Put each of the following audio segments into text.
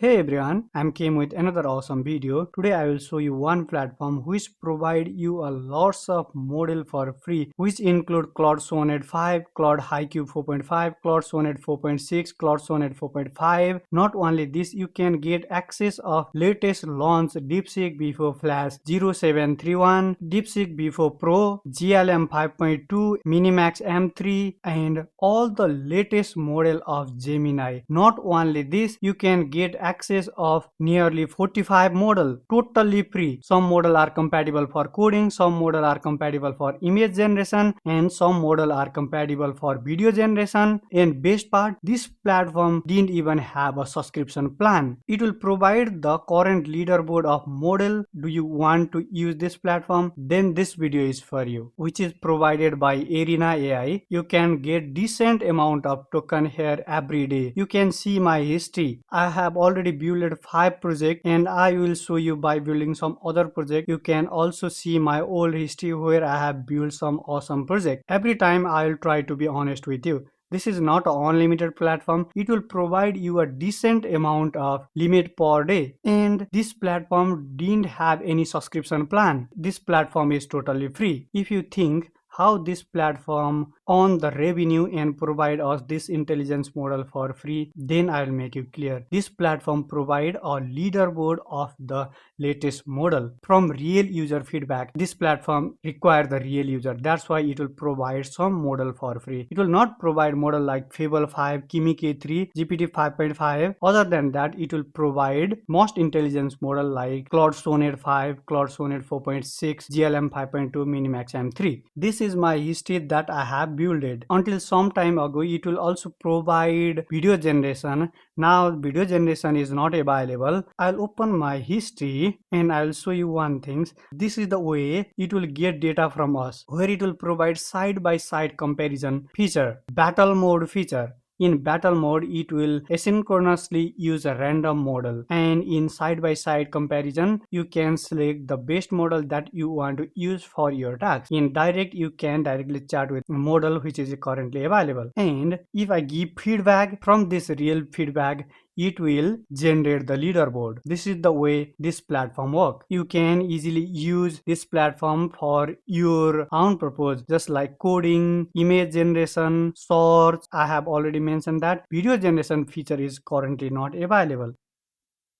Hey everyone, I'm Kim with another awesome video. Today I will show you one platform which provide you a lots of model for free, which include Claude Sonnet 5, Claude HiQ 4.5, Claude Sonnet 4.6, Claude Sonnet 4.5. Not only this, you can get access of latest launch DeepSeek V4 Flash 0731, DeepSeek V4 Pro, GLM 5.2, MiniMax M3 and all the latest model of Gemini. Not only this, you can get access of nearly 45 model totally free. Some model are compatible for coding, some model are compatible for image generation, and some model are compatible for video generation. And best part, this platform didn't even have a subscription plan. It will provide the current leaderboard of model. Do you want to use this platform? Then this video is for you, which is provided by Arena AI. You can get decent amount of token here every day. You can see my history. I have already built 5 projects and I will show you by building some other project. You can also see my old history where I have built some awesome project. Every time I will try to be honest with you. This is not an unlimited platform. It will provide you a decent amount of limit per day. And this platform didn't have any subscription plan. This platform is totally free. If you think how this platform earn the revenue and provide us this intelligence model for free, then I will make you clear. This platform provide a leaderboard of the latest model from real user feedback. This platform require the real user. That's why it will provide some model for free. It will not provide model like Fable 5, Kimi K 3, GPT 5.5. Other than that, it will provide most intelligence model like Claude Sonnet 5, Claude Sonnet 4.6, GLM 5.2, MiniMax M3. This is my history that I have built it. Until some time ago, it will also provide video generation. Now video generation is not available. I'll open my history and I'll show you one thing. This is the way it will get data from us, where it will provide side-by-side comparison feature, battle mode feature. In battle mode, it will asynchronously use a random model, and in side-by-side comparison, you can select the best model that you want to use for your task. In direct, you can directly chat with a model which is currently available. And if I give feedback from this real feedback, it will generate the leaderboard. This is the way this platform works. You can easily use this platform for your own purpose, just like coding, image generation, search. I have already mentioned that video generation feature is currently not available.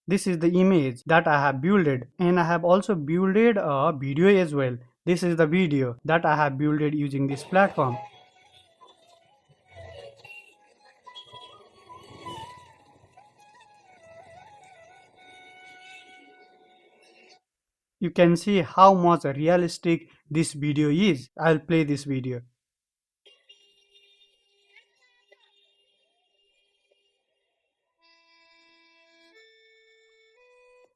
This is the image that I have built, and I have also built a video as well. This is the video that I have built using this platform. You can see how much realistic this video is. I'll play this video.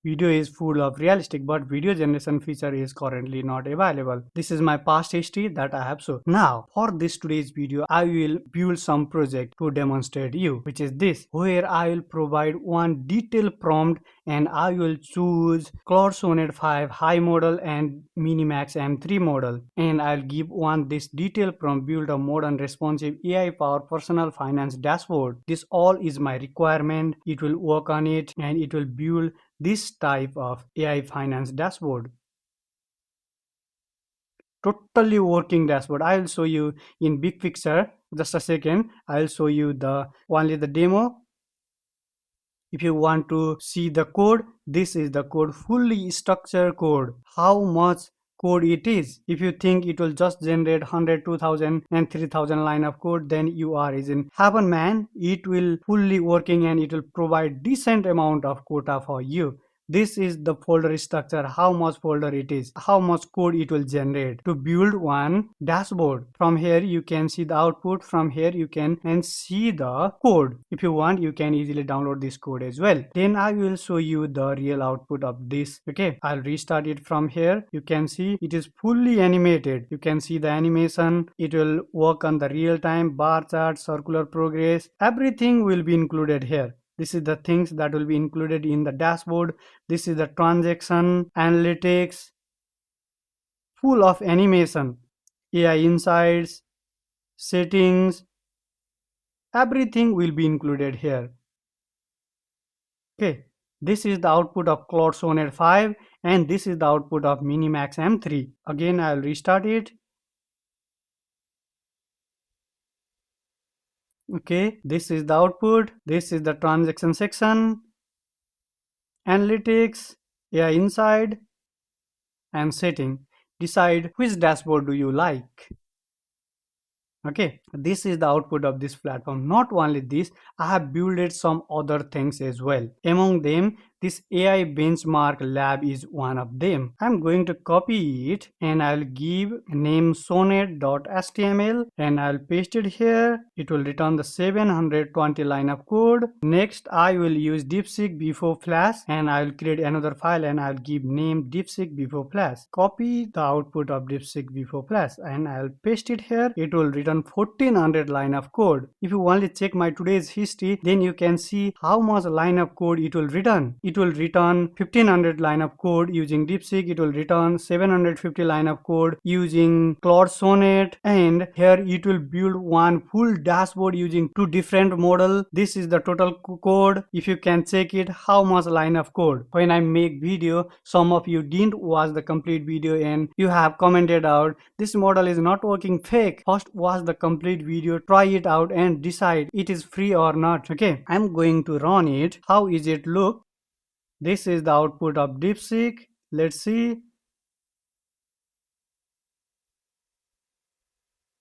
Video is full of realistic, but video generation feature is currently not available. This is my past history that I have shown. Now, for this today's video, I will build some project to demonstrate you, which is this, where I will provide one detailed prompt and I will choose Claude Sonnet 5 high model and MiniMax M3 model. And I'll give one this detailed prompt, build a modern responsive AI powered personal finance dashboard. This all is my requirement. It will work on it and it will build this type of AI finance dashboard. Totally working dashboard. I will show you in big picture. Just a second. I'll show you only the demo. If you want to see the code, this is the code, fully structured code. How much code it is. If you think it will just generate 100, 2000 and 3000 line of code, then you are in heaven, man. It will fully working and it will provide decent amount of quota for you. This is the folder structure, how much folder it is, how much code it will generate to build one dashboard. From here you can see the output. From here you can see the code. If you want, you can easily download this code as well. Then I will show you the real output of this. Okay, I'll restart it from here. You can see it is fully animated. You can see the animation. It will work on the real time, bar chart, circular progress. Everything will be included here. This is the things that will be included in the dashboard. This is the transaction, analytics, full of animation, AI insights, settings, everything will be included here. Okay, This is the output of Claude Sonnet 5 and this is the output of MiniMax M3. Again, I'll restart it. Okay, this is the output. This is the transaction section, analytics, AI inside, and setting. Decide which dashboard do you like. Okay, this is the output of this platform. Not only this, I have built some other things as well. Among them, this AI benchmark lab is one of them. I'm going to copy it and I'll give name sonnet.html and I'll paste it here. It will return the 720 line of code. Next, I will use DeepSeek V4 Flash and I'll create another file and I'll give name DeepSeek V4 Flash. Copy the output of DeepSeek V4 Flash and I'll paste it here. It will return 1400 line of code. If you only check my today's history, then you can see how much line of code it will return. It will return 1500 line of code using DeepSeek. It will return 750 line of code using Claude Sonnet, and here it will build one full dashboard using two different models. This is the total code. If you can check it, how much line of code. When I make video, some of you didn't watch the complete video and you have commented out this model is not working, fake. First watch the complete video, try it out and decide it is free or not. Okay, I'm going to run it. How is it look? This is the output of DeepSeek. Let's see.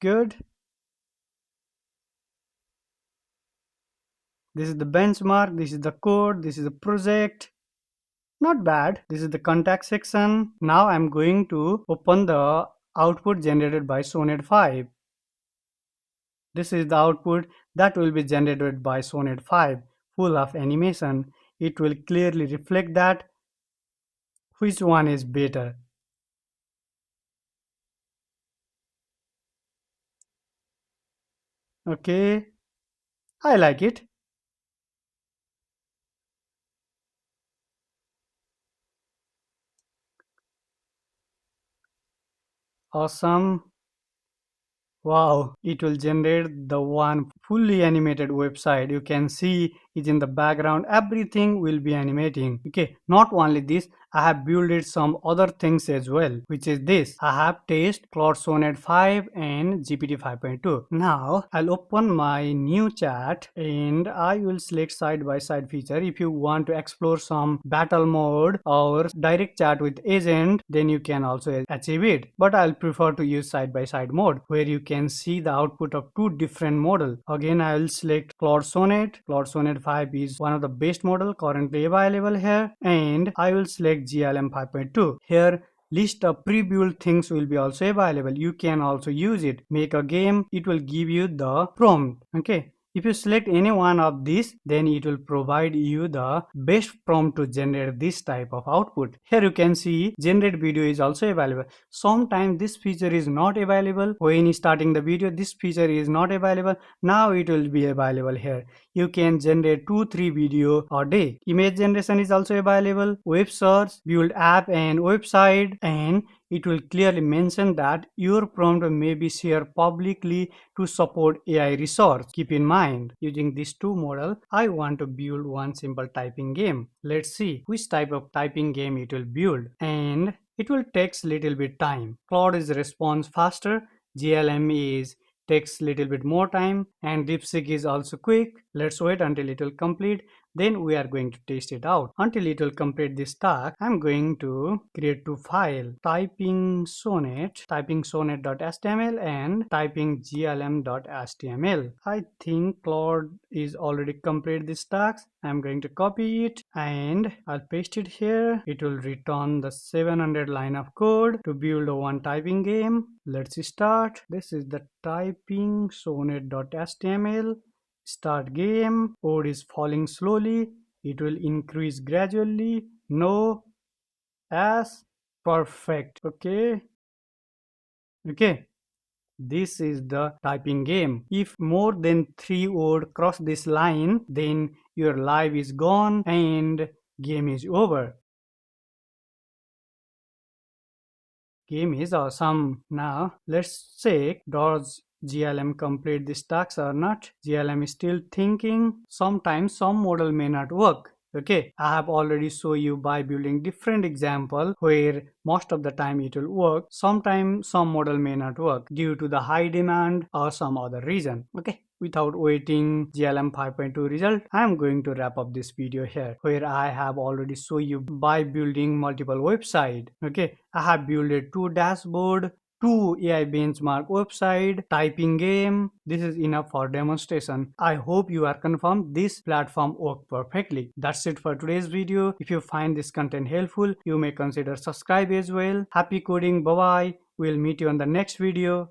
Good. This is the benchmark. This is the code. This is the project. Not bad. This is the contact section. Now I'm going to open the output generated by Sonnet 5. This is the output that will be generated by Sonnet 5, full of animation. It will clearly reflect that which one is better. Okay, I like it. Awesome. Wow, it will generate the one fully animated website. You can see it in the background. Everything will be animating. Okay, not only this, I have built some other things as well, which is this. I have tested Claude Sonnet 5 and GPT 5.2. Now, I'll open my new chat and I will select side by side feature. If you want to explore some battle mode or direct chat with agent, then you can also achieve it. But I'll prefer to use side by side mode where you can see the output of two different models. Again, I will select Claude Sonnet. Claude Sonnet 5 is one of the best model currently available here, and I will select GLM 5.2. Here list of pre-built things will be also available. You can also use it. Make a game, it will give you the prompt. Okay, if you select any one of these, then it will provide you the best prompt to generate this type of output. Here you can see generate video is also available. Sometimes this feature is not available. When starting the video, this feature is not available. Now it will be available here. You can generate 2-3 video a day. Image generation is also available. Web search, build app and website, and it will clearly mention that your prompt may be shared publicly to support AI research. Keep in mind, using these two models, I want to build one simple typing game. Let's see which type of typing game it will build, and it will take little bit time. Claude is response faster, GLM is takes little bit more time, and DeepSeek is also quick. Let's wait until it will complete. Then we are going to test it out. Until it will complete this task, I'm going to create two files, typing sonnet.html and typing glm.html. I think Claude is already completed this task. I'm going to copy it and I'll paste it here. It will return the 700 line of code to build a one typing game. Let's start. This is the typing sonnet.html. Start game. Code is falling slowly. It will increase gradually. No. As. Perfect. Okay. This is the typing game. If more than 3 words cross this line, then your life is gone and game is over. Game is awesome. Now let's check, does GLM complete this task or not? GLM is still thinking. Sometimes some model may not work. Okay, I have already shown you by building different example where most of the time it will work. Sometimes some model may not work due to the high demand or some other reason. Okay, without waiting GLM 5.2 result, I am going to wrap up this video here where I have already shown you by building multiple website. Okay, I have built a 2 dashboard, 2 AI benchmark website, typing game. This is enough for demonstration. I hope you are confirmed this platform works perfectly. That's it for today's video. If you find this content helpful, you may consider subscribe as well. Happy coding. Bye bye. We'll meet you on the next video.